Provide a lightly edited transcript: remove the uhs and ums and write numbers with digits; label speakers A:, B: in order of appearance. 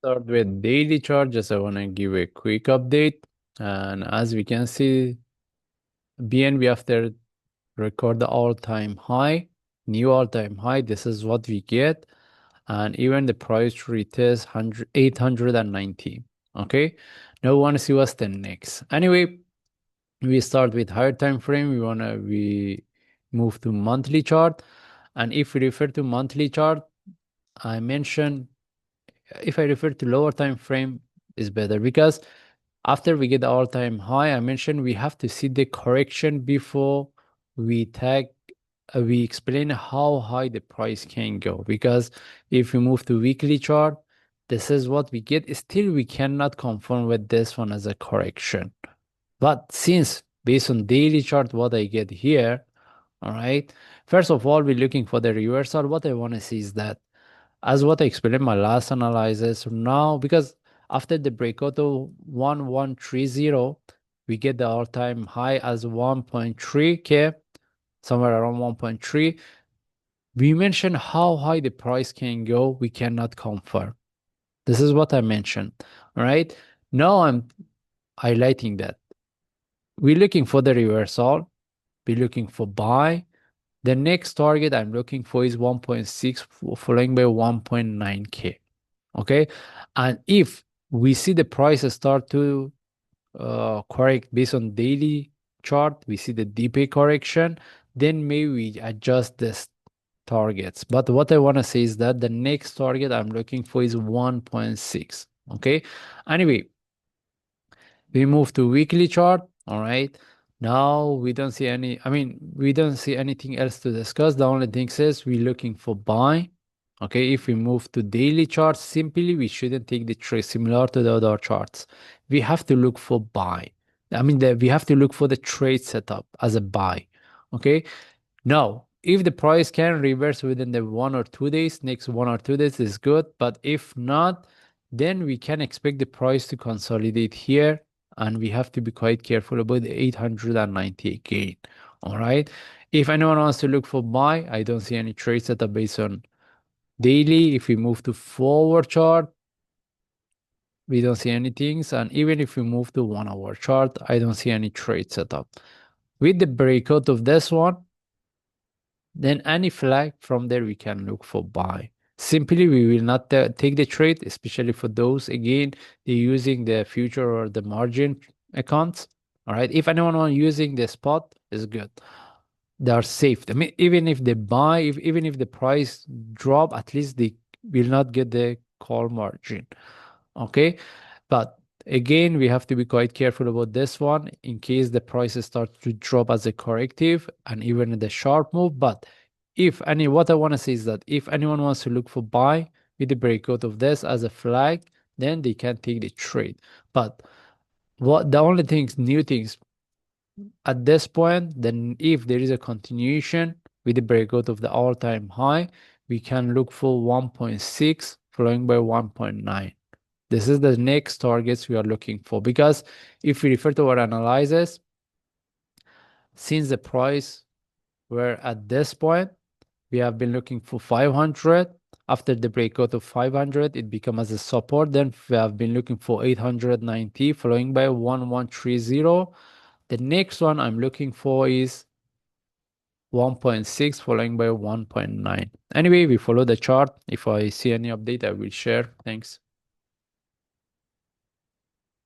A: Start with daily chart. Just I want to give a quick update. And as we can see, BNB after record the all-time high, new all-time high. This is what we get. And even the price retest 890. Okay. Now we want to see what's the next. Anyway, we start with higher time frame. We move to monthly chart. And if we refer to monthly chart, I mentioned if I refer to lower time frame is better because after we get the all-time high, I mentioned we have to see the correction before we tag we explain how high the price can go. Because if we move to weekly chart, this is what we get. Still, we cannot confirm with this one as a correction. But since based on daily chart, what I get here, all right, first of all, we're looking for the reversal. What I want to see is that as what I explained in my last analysis now, because after the breakout of 1130, we get the all-time high as 1.3K, somewhere around 1.3. We mentioned how high the price can go. We cannot confirm. This is what I mentioned. All right. Now I'm highlighting that. We're looking for the reversal. We're looking for buy. The next target I'm looking for is 1.6 following by 1.9K. Okay. And if we see the prices start to correct based on daily chart, we see the DP correction, then maybe we adjust this targets. But what I want to say is that the next target I'm looking for is 1.6. Okay. Anyway, we move to weekly chart. All right. Now we don't see we don't see anything else to discuss. The only thing says we're looking for buy. Okay, if we move to daily charts, simply we shouldn't take the trade similar to the other charts. We have to look for buy. We have to look for the trade setup as a buy. Okay, now, if the price can reverse within the 1 or 2 days, next 1 or 2 days is good. But if not, then we can expect the price to consolidate here. And we have to be quite careful about the 890 again. All right. If anyone wants to look for buy, I don't see any trade setup based on daily. If we move to forward chart, we don't see anything. And even if we move to 1 hour chart, I don't see any trade setup. With the breakout of this one, then any flag from there we can look for buy. Simply, we will not take the trade, especially for those, again, they're using the future or the margin accounts. All right. If anyone want using the spot, is good. They are safe. I mean, even if they buy, even if the price drop, at least they will not get the call margin. Okay. But again, we have to be quite careful about this one in case the prices start to drop as a corrective and even the sharp move. But what I want to say is that if anyone wants to look for buy with the breakout of this as a flag, then they can take the trade. But what the only things, new things at this point, then if there is a continuation with the breakout of the all-time high, we can look for 1.6 following by 1.9. This is the next targets we are looking for because if we refer to our analysis, since the price were at this point, we have been looking for 500. After the breakout of 500, it becomes as a support. Then we have been looking for 890, following by 1130. The next one I'm looking for is 1.6, following by 1.9. Anyway, we follow the chart. If I see any update, I will share. Thanks.